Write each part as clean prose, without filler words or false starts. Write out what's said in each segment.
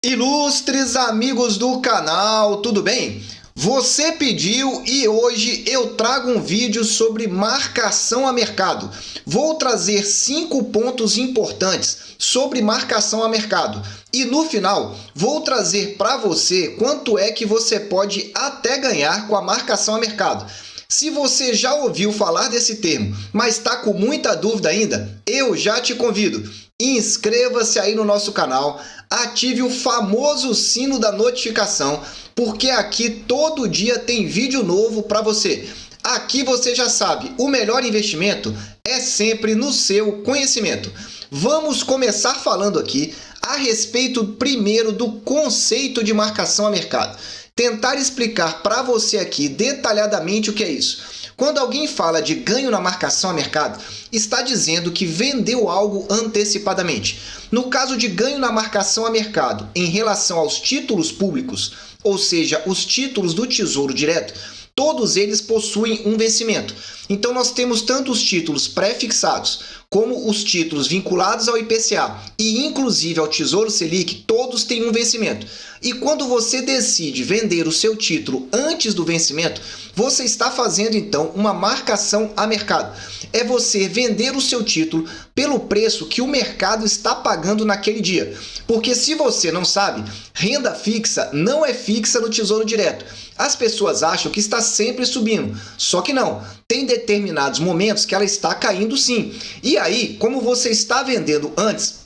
Ilustres amigos do canal, tudo bem? Você pediu e hoje eu trago um vídeo sobre marcação a mercado. Vou trazer 5 pontos importantes sobre marcação a mercado. E no final, vou trazer para você quanto é que você pode até ganhar com a marcação a mercado. Se você já ouviu falar desse termo, mas está com muita dúvida ainda, eu já te convido. Inscreva-se aí no nosso canal, ative o famoso sino da notificação, porque aqui todo dia tem vídeo novo para você. Aqui você já sabe, o melhor investimento é sempre no seu conhecimento. Vamos começar falando aqui a respeito primeiro do conceito de marcação a mercado. Tentar explicar para você aqui detalhadamente o que é isso. Quando alguém fala de ganho na marcação a mercado, está dizendo que vendeu algo antecipadamente. No caso de ganho na marcação a mercado em relação aos títulos públicos, ou seja, os títulos do Tesouro Direto, todos eles possuem um vencimento. Então nós temos tanto os títulos pré-fixados como os títulos vinculados ao IPCA e inclusive ao Tesouro Selic, todos têm um vencimento. E quando você decide vender o seu título antes do vencimento, você está fazendo então uma marcação a mercado. É você vender o seu título pelo preço que o mercado está pagando naquele dia. Porque se você não sabe, renda fixa não é fixa no Tesouro Direto. As pessoas acham que está sempre subindo, só que não. Tem determinados momentos que ela está caindo sim. E aí, como você está vendendo antes,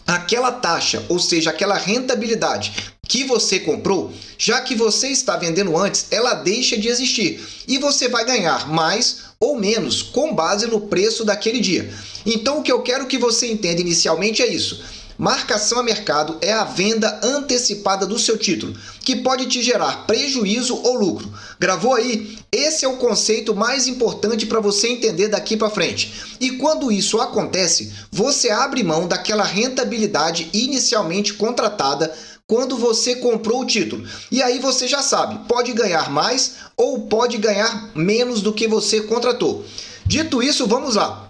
aquela taxa, ou seja, aquela rentabilidade que você comprou, já que você está vendendo antes, ela deixa de existir e você vai ganhar mais ou menos com base no preço daquele dia. Então, o que eu quero que você entenda inicialmente é isso. Marcação a mercado é a venda antecipada do seu título, que pode te gerar prejuízo ou lucro. Gravou aí? Esse é o conceito mais importante para você entender daqui para frente. E quando isso acontece, você abre mão daquela rentabilidade inicialmente contratada quando você comprou o título. E aí você já sabe, pode ganhar mais ou pode ganhar menos do que você contratou. Dito isso, vamos lá.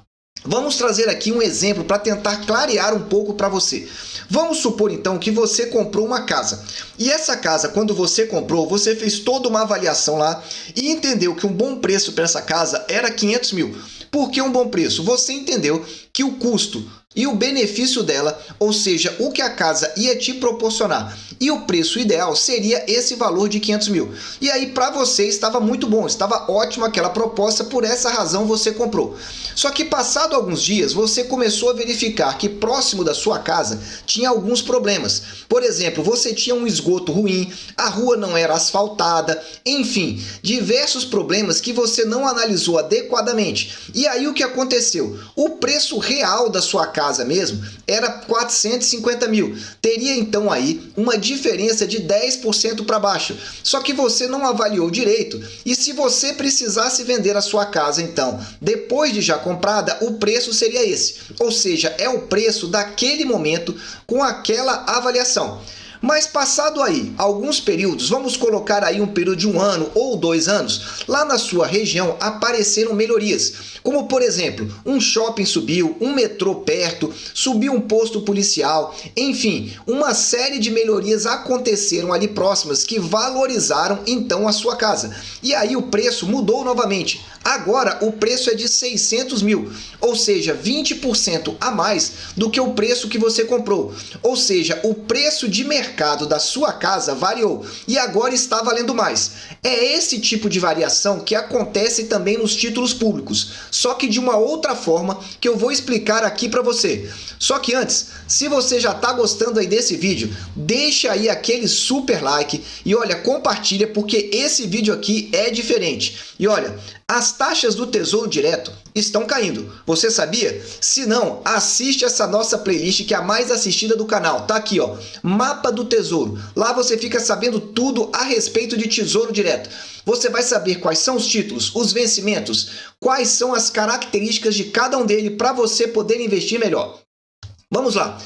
Vamos trazer aqui um exemplo para tentar clarear um pouco para você. Vamos supor então que você comprou uma casa. E essa casa, quando você comprou, você fez toda uma avaliação lá e entendeu que um bom preço para essa casa era 500 mil. Por que um bom preço? Você entendeu que o custo e o benefício dela, ou seja, o que a casa ia te proporcionar e o preço ideal seria esse valor de 500 mil. E aí para você estava muito bom, estava ótimo aquela proposta, por essa razão você comprou. Só que passado alguns dias você começou a verificar que próximo da sua casa tinha alguns problemas. Por exemplo, você tinha um esgoto ruim, a rua não era asfaltada, enfim, diversos problemas que você não analisou adequadamente. E aí o que aconteceu? O preço real da sua casa mesmo era 450 mil. Teria então aí uma diferença de 10% para baixo. Só que você não avaliou direito. E se você precisasse vender a sua casa então, depois de já comprada, o preço seria esse. Ou seja, é o preço daquele momento com aquela avaliação. Mas passado aí alguns períodos, vamos colocar aí um período de 1 ano ou 2 anos, lá na sua região apareceram melhorias, como por exemplo, um shopping subiu, um metrô perto, subiu um posto policial, enfim, uma série de melhorias aconteceram ali próximas que valorizaram então a sua casa. E aí o preço mudou novamente. Agora o preço é de 600 mil, ou seja, 20% a mais do que o preço que você comprou. Ou seja, o preço de mercado da sua casa variou e agora está valendo mais. É esse tipo de variação que acontece também nos títulos públicos, só que de uma outra forma que eu vou explicar aqui para você. Só que antes, se você já está gostando aí desse vídeo, deixa aí aquele super like e olha, compartilha porque esse vídeo aqui é diferente. E olha, as taxas do Tesouro Direto estão caindo. Você sabia? Se não, assiste essa nossa playlist que é a mais assistida do canal. Tá aqui, ó, Mapa do Tesouro. Lá você fica sabendo tudo a respeito de Tesouro Direto. Você vai saber quais são os títulos, os vencimentos, quais são as características de cada um deles para você poder investir melhor. Vamos lá.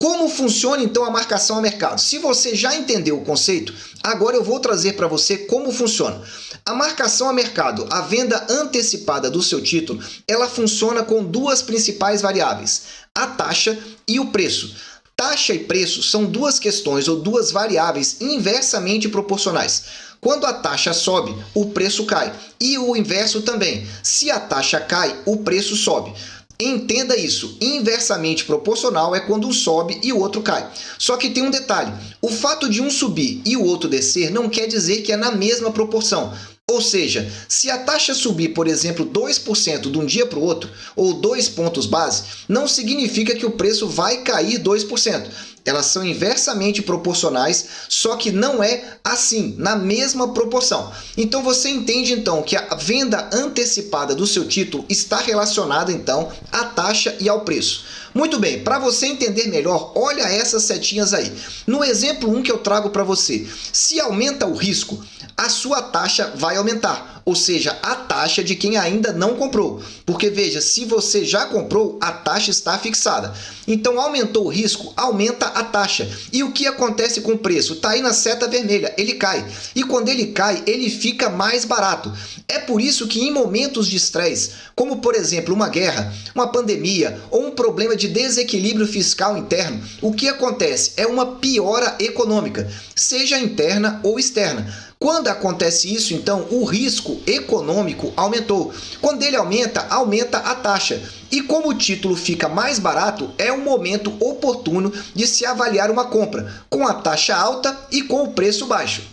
Como funciona então a marcação a mercado? Se você já entendeu o conceito, agora eu vou trazer para você como funciona. A marcação a mercado, a venda antecipada do seu título, ela funciona com duas principais variáveis, a taxa e o preço. Taxa e preço são duas questões ou duas variáveis inversamente proporcionais. Quando a taxa sobe, o preço cai. E o inverso também. Se a taxa cai, o preço sobe. Entenda isso, inversamente proporcional é quando um sobe e o outro cai. Só que tem um detalhe, o fato de um subir e o outro descer não quer dizer que é na mesma proporção. Ou seja, se a taxa subir, por exemplo, 2% de um dia para o outro, ou 2 pontos base, não significa que o preço vai cair 2%. Elas são inversamente proporcionais, só que não é assim, na mesma proporção. Então você entende então que a venda antecipada do seu título está relacionada então à taxa e ao preço. Muito bem, para você entender melhor, olha essas setinhas aí. No exemplo 1 que eu trago para você, se aumenta o risco, a sua taxa vai aumentar, ou seja, a taxa de quem ainda não comprou. Porque veja, se você já comprou, a taxa está fixada. Então aumentou o risco, aumenta a taxa. E o que acontece com o preço? Está aí na seta vermelha, ele cai. E quando ele cai, ele fica mais barato. É por isso que em momentos de estresse, como por exemplo uma guerra, uma pandemia ou um problema de desequilíbrio fiscal interno, o que acontece? É uma piora econômica, seja interna ou externa. Quando acontece isso, então, o risco econômico aumentou. Quando ele aumenta, aumenta a taxa. E como o título fica mais barato, é um momento oportuno de se avaliar uma compra, com a taxa alta e com o preço baixo.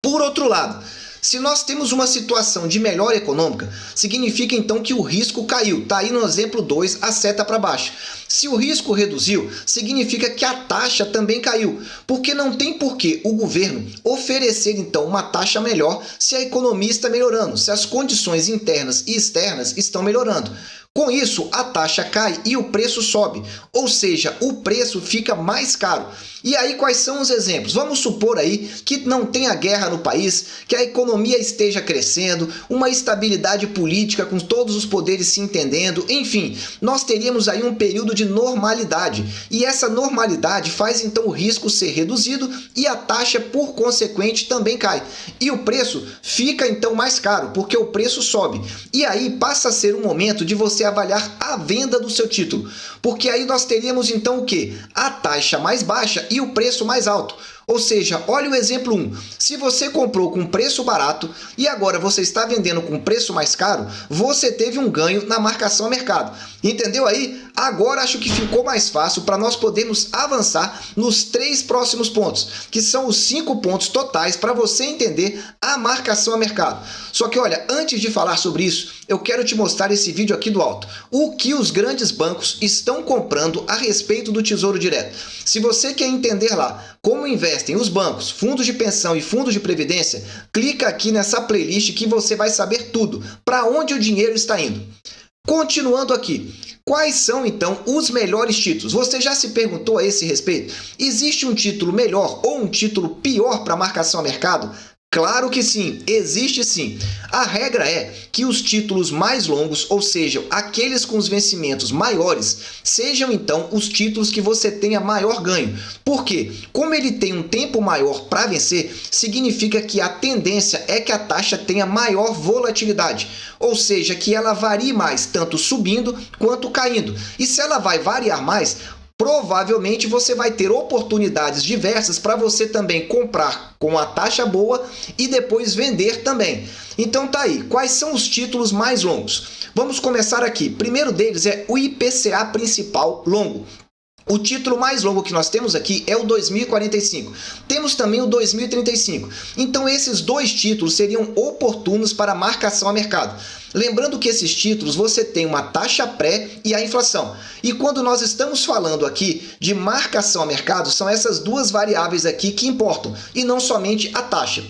Por outro lado, se nós temos uma situação de melhora econômica, significa então que o risco caiu. Está aí no exemplo 2, a seta para baixo. Se o risco reduziu, significa que a taxa também caiu, porque não tem por que o governo oferecer então uma taxa melhor se a economia está melhorando, se as condições internas e externas estão melhorando. Com isso, a taxa cai e o preço sobe, ou seja, o preço fica mais caro. E aí, quais são os exemplos? Vamos supor aí que não tenha guerra no país, que a economia esteja crescendo, uma estabilidade política com todos os poderes se entendendo, enfim, nós teríamos aí um período de normalidade. E essa normalidade faz então o risco ser reduzido e a taxa, por consequente, também cai. E o preço fica então mais caro, porque o preço sobe. E aí passa a ser um momento de você avaliar a venda do seu título, porque aí nós teríamos então o quê? A taxa mais baixa e o preço mais alto. Ou seja, olha o exemplo 1. Se você comprou com preço barato e agora você está vendendo com preço mais caro, você teve um ganho na marcação a mercado. Entendeu aí? Agora acho que ficou mais fácil para nós podermos avançar nos 3 próximos pontos, que são os 5 pontos totais para você entender a marcação a mercado. Só que olha, antes de falar sobre isso, eu quero te mostrar esse vídeo aqui do alto. O que os grandes bancos estão comprando a respeito do Tesouro Direto. Se você quer entender lá como investem os bancos, fundos de pensão e fundos de previdência, clica aqui nessa playlist que você vai saber tudo, para onde o dinheiro está indo. Continuando aqui, quais são então os melhores títulos? Você já se perguntou a esse respeito? Existe um título melhor ou um título pior para marcação a mercado? Claro que sim, existe sim. A regra é que os títulos mais longos, ou seja, aqueles com os vencimentos maiores, sejam então os títulos que você tenha maior ganho. Por quê? Como ele tem um tempo maior para vencer, significa que a tendência é que a taxa tenha maior volatilidade, ou seja, que ela varie mais, tanto subindo quanto caindo. E se ela vai variar mais, provavelmente você vai ter oportunidades diversas para você também comprar com a taxa boa e depois vender também. Então tá aí, quais são os títulos mais longos? Vamos começar aqui. Primeiro deles é o IPCA principal longo. O título mais longo que nós temos aqui é o 2045. Temos também o 2035. Então esses dois títulos seriam oportunos para marcação a mercado. Lembrando que esses títulos você tem uma taxa pré e a inflação. E quando nós estamos falando aqui de marcação a mercado, são essas duas variáveis aqui que importam, e não somente a taxa.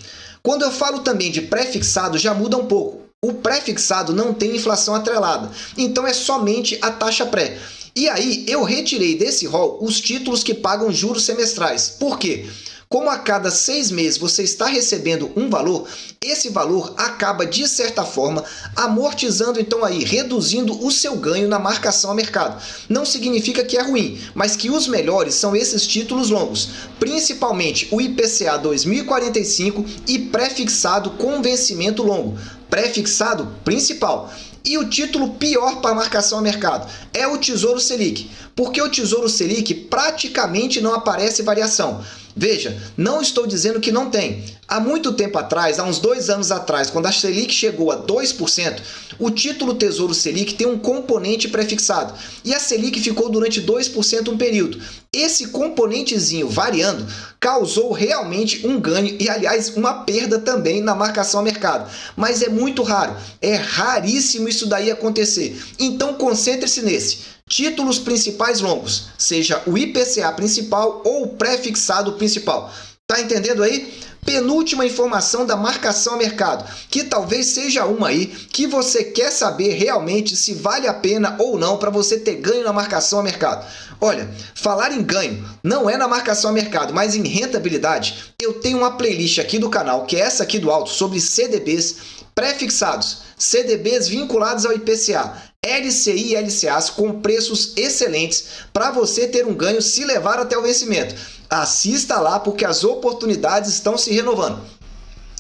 Quando eu falo também de pré-fixado, já muda um pouco. O pré-fixado não tem inflação atrelada, então é somente a taxa pré. E aí eu retirei desse rol os títulos que pagam juros semestrais. Por quê? Como a cada 6 meses você está recebendo um valor, esse valor acaba, de certa forma, amortizando, então aí, reduzindo o seu ganho na marcação a mercado. Não significa que é ruim, mas que os melhores são esses títulos longos, principalmente o IPCA 2045 e pré-fixado com vencimento longo. Pré-fixado principal. E o título pior para marcação a mercado é o Tesouro Selic, porque o Tesouro Selic praticamente não aparece variação. Veja, não estou dizendo que não tem. Há muito tempo atrás, há uns 2 anos atrás, quando a Selic chegou a 2%, o título Tesouro Selic tem um componente prefixado. E a Selic ficou durante 2% um período. Esse componentezinho variando causou realmente um ganho e, aliás, uma perda também na marcação a mercado. Mas é muito raro, é raríssimo isso daí acontecer. Então concentre-se nesse. Títulos principais longos, seja o IPCA principal ou o prefixado principal. Tá entendendo aí? Penúltima informação da marcação a mercado, que talvez seja uma aí que você quer saber realmente se vale a pena ou não para você ter ganho na marcação a mercado. Olha, falar em ganho não é na marcação a mercado, mas em rentabilidade. Eu tenho uma playlist aqui do canal, que é essa aqui do alto, sobre CDBs prefixados, CDBs vinculados ao IPCA, LCI e LCAs com preços excelentes para você ter um ganho se levar até o vencimento. Assista lá porque as oportunidades estão se renovando.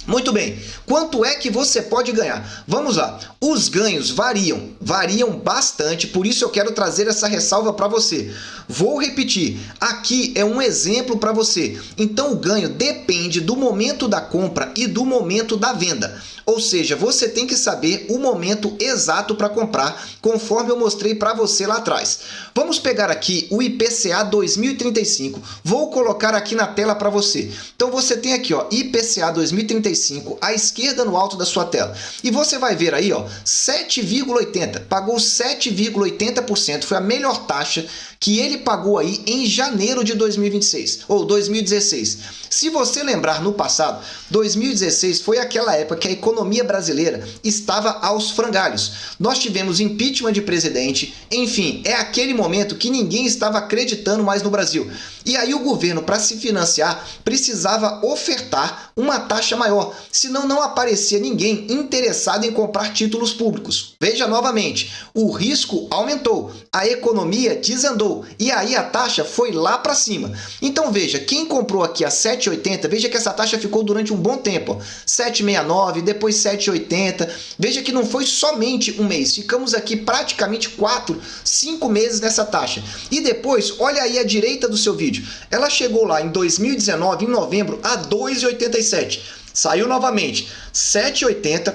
Muito bem, quanto é que você pode ganhar? Vamos lá, os ganhos variam bastante, por isso eu quero trazer essa ressalva para você. Vou repetir, aqui é um exemplo para você. Então o ganho depende do momento da compra e do momento da venda. Ou seja, você tem que saber o momento exato para comprar, conforme eu mostrei para você lá atrás. Vamos pegar aqui o IPCA 2035, vou colocar aqui na tela para você. Então você tem aqui, ó, IPCA 2035 à esquerda no alto da sua tela. E você vai ver aí, ó, 7,80, pagou 7,80%, foi a melhor taxa que ele pagou aí em janeiro de 2026 ou 2016. Se você lembrar no passado, 2016 foi aquela época que a economia brasileira estava aos frangalhos. Nós tivemos impeachment de presidente, enfim, é aquele momento que ninguém estava acreditando mais no Brasil. E aí o governo, para se financiar, precisava ofertar uma taxa maior, senão não aparecia ninguém interessado em comprar títulos públicos. Veja novamente, o risco aumentou, a economia desandou e aí a taxa foi lá para cima. Então veja, quem comprou aqui a 7,80, veja que essa taxa ficou durante um bom tempo, 7,69, depois 7,80. Veja que não foi somente um mês, ficamos aqui praticamente 4, 5 meses nessa taxa. E depois, olha aí à direita do seu vídeo, ela chegou lá em 2019, em novembro, a 2,87. Saiu novamente 7,80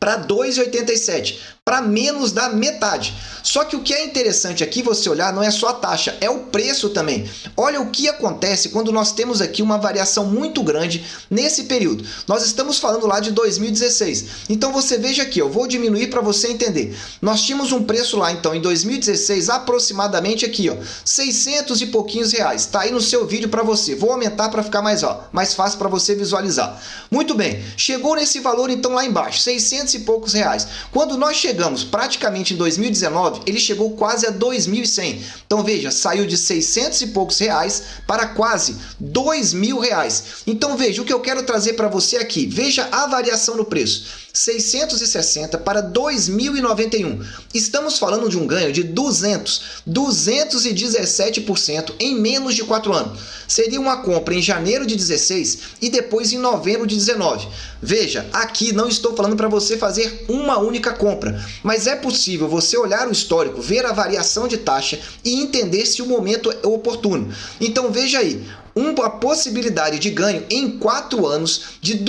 para 2,87, para menos da metade. Só que o que é interessante aqui você olhar não é só a taxa, é o preço também. Olha o que acontece quando nós temos aqui uma variação muito grande nesse período. Nós estamos falando lá de 2016. Então você veja aqui, eu vou diminuir para você entender. Nós tínhamos um preço lá então em 2016 aproximadamente aqui, ó, 600 e pouquinhos reais. Tá aí no seu vídeo para você. Vou aumentar para ficar mais fácil para você visualizar. Muito bem. Chegou nesse valor então lá embaixo, 600 e poucos reais. Quando nós chegamos praticamente em 2019, ele chegou quase a 2.100. Então veja, saiu de 600 e poucos reais para quase 2.000 reais. Então veja, o que eu quero trazer para você aqui, veja a variação no preço. 660 para 2.091. Estamos falando de um ganho de 217% em menos de 4 anos. Seria uma compra em janeiro de 16 e depois em novembro de 19. Veja, aqui não estou falando para você fazer uma única compra, mas é possível você olhar o histórico, ver a variação de taxa e entender se o momento é oportuno. Então veja aí, uma possibilidade de ganho em 4 anos de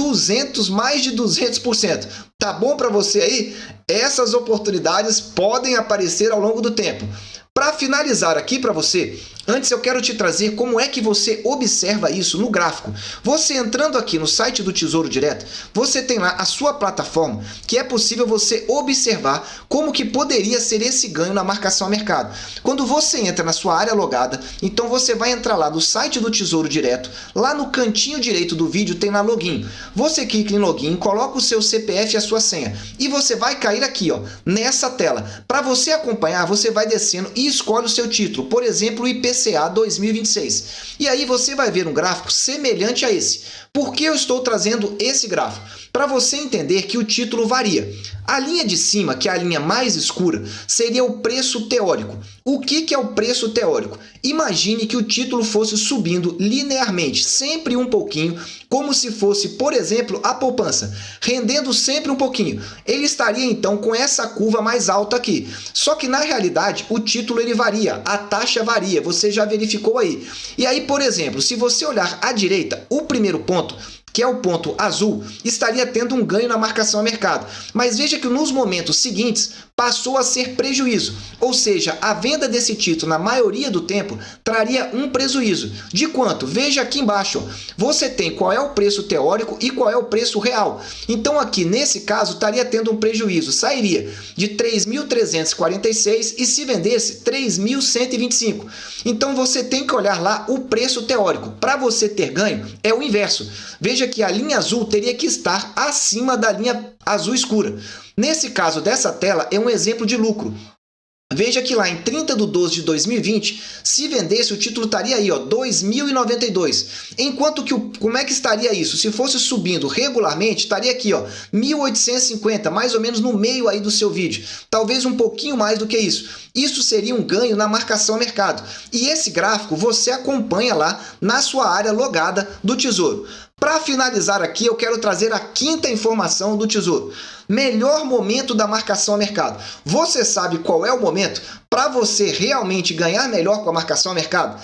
mais de 200%. Tá bom para você aí? Essas oportunidades podem aparecer ao longo do tempo. Para finalizar aqui para você, antes eu quero te trazer como é que você observa isso no gráfico. Você entrando aqui no site do Tesouro Direto, você tem lá a sua plataforma, que é possível você observar como que poderia ser esse ganho na marcação a mercado. Quando você entra na sua área logada, então você vai entrar lá no site do Tesouro Direto, lá no cantinho direito do vídeo tem lá login. Você clica em login, coloca o seu CPF e a sua senha e você vai cair aqui, ó, nessa tela. Para você acompanhar, você vai descendo e escolhe o seu título, por exemplo, o IPCA 2026. E aí você vai ver um gráfico semelhante a esse. Por que eu estou trazendo esse gráfico? para você entender que o título varia. A linha de cima, que é a linha mais escura, seria o preço teórico. O que é o preço teórico? Imagine que o título fosse subindo linearmente, sempre um pouquinho, como se fosse, por exemplo, a poupança, rendendo sempre um pouquinho. Ele estaria então com essa curva mais alta aqui. Só que na realidade o título ele varia, a taxa varia, você já verificou aí. E aí, por exemplo, se você olhar à direita, o primeiro ponto, que é o ponto azul, estaria tendo um ganho na marcação a mercado. Mas veja que nos momentos seguintes passou a ser prejuízo, ou seja, a venda desse título na maioria do tempo traria um prejuízo. De quanto? Veja aqui embaixo, você tem qual é o preço teórico e qual é o preço real. Então aqui nesse caso estaria tendo um prejuízo, sairia de 3.346 e se vendesse 3.125. Então você tem que olhar lá o preço teórico. Para você ter ganho é o inverso. Veja que a linha azul teria que estar acima da linha azul escura. Nesse caso dessa tela, é um exemplo de lucro. Veja que lá em 30/12/2020, se vendesse, o título estaria aí, ó, 2.092. Enquanto que, como é que estaria isso? Se fosse subindo regularmente, estaria aqui, ó, 1.850, mais ou menos no meio aí do seu vídeo. Talvez um pouquinho mais do que isso. Isso seria um ganho na marcação a mercado. E esse gráfico você acompanha lá na sua área logada do Tesouro. Para finalizar aqui, eu quero trazer a quinta informação do Tesouro. Melhor momento da marcação a mercado. Você sabe qual é o momento para você realmente ganhar melhor com a marcação a mercado?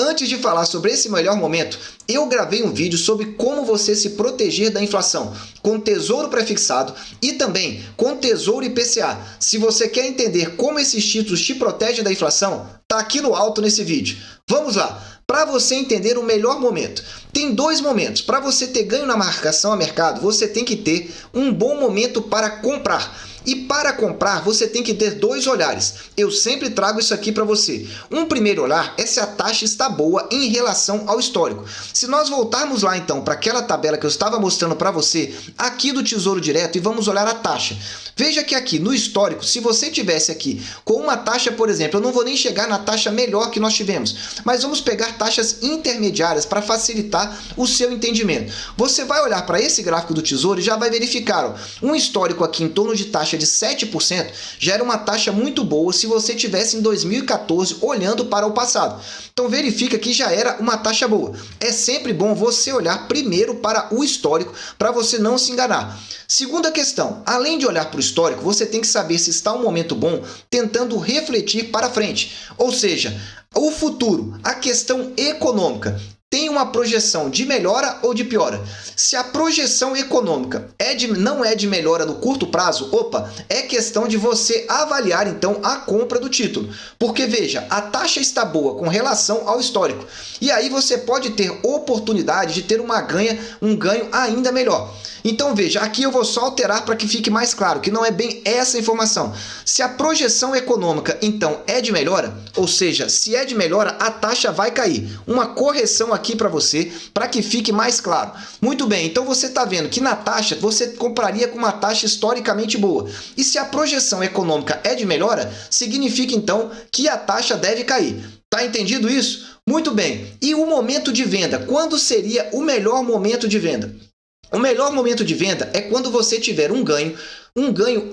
Antes de falar sobre esse melhor momento, eu gravei um vídeo sobre como você se proteger da inflação com Tesouro Prefixado e também com Tesouro IPCA. Se você quer entender como esses títulos te protegem da inflação, tá aqui no alto nesse vídeo. Vamos lá! Para você entender o melhor momento, tem dois momentos. Para você ter ganho na marcação a mercado, você tem que ter um bom momento para comprar. E para comprar, você tem que ter dois olhares. Eu sempre trago isso aqui para você. Um primeiro olhar é se a taxa está boa em relação ao histórico. Se nós voltarmos lá então para aquela tabela que eu estava mostrando para você, aqui do Tesouro Direto, e vamos olhar a taxa. Veja que aqui no histórico, se você tivesse aqui com uma taxa, por exemplo, eu não vou nem chegar na taxa melhor que nós tivemos, mas vamos pegar taxas intermediárias para facilitar o seu entendimento. Você vai olhar para esse gráfico do Tesouro e já vai verificar, ó, um histórico aqui em torno de taxa de 7%, já era uma taxa muito boa se você tivesse em 2014 olhando para o passado. Então verifica que já era uma taxa boa. É sempre bom você olhar primeiro para o histórico para você não se enganar. Segunda questão, além de olhar para o histórico, você tem que saber se está um momento bom tentando refletir para frente. Ou seja, o futuro, a questão econômica. Tem uma projeção de melhora ou de piora? Se a projeção econômica não é de melhora no curto prazo, opa, é questão de você avaliar então a compra do título. Porque veja, a taxa está boa com relação ao histórico. E aí você pode ter oportunidade de ter um ganho ainda melhor. Então veja, aqui eu vou só alterar para que fique mais claro, que não é bem essa informação. Se a projeção econômica então é de melhora, ou seja, se é de melhora, a taxa vai cair. Uma correção aqui para você, para que fique mais claro. Muito bem, então você está vendo que na taxa você compraria com uma taxa historicamente boa. E se a projeção econômica é de melhora, significa então que a taxa deve cair. Tá entendido isso? Muito bem. E o momento de venda? Quando seria o melhor momento de venda? O melhor momento de venda é quando você tiver um ganho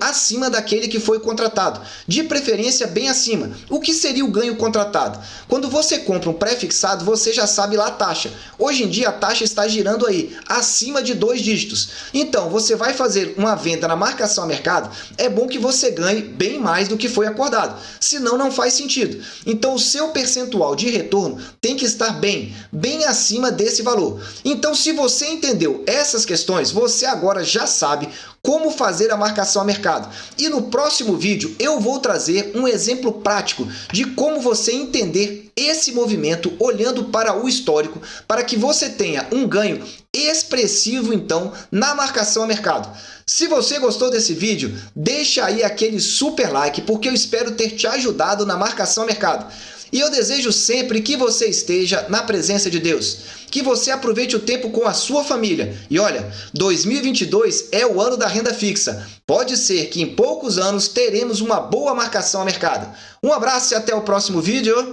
acima daquele que foi contratado, de preferência bem acima. O que seria o ganho contratado? Quando você compra um pré-fixado, você já sabe lá a taxa. Hoje em dia a taxa está girando aí, acima de 2 dígitos. Então, você vai fazer uma venda na marcação a mercado, é bom que você ganhe bem mais do que foi acordado, senão não faz sentido. Então, o seu percentual de retorno tem que estar bem acima desse valor. Então, se você entendeu essas questões, você agora já sabe como fazer a marcação a mercado. E no próximo vídeo eu vou trazer um exemplo prático de como você entender esse movimento olhando para o histórico, para que você tenha um ganho expressivo então na marcação a mercado. Se você gostou desse vídeo, deixa aí aquele super like, porque eu espero ter te ajudado na marcação a mercado. E eu desejo sempre que você esteja na presença de Deus, que você aproveite o tempo com a sua família. E olha, 2022 é o ano da renda fixa. Pode ser que em poucos anos teremos uma boa marcação a mercado. Um abraço e até o próximo vídeo.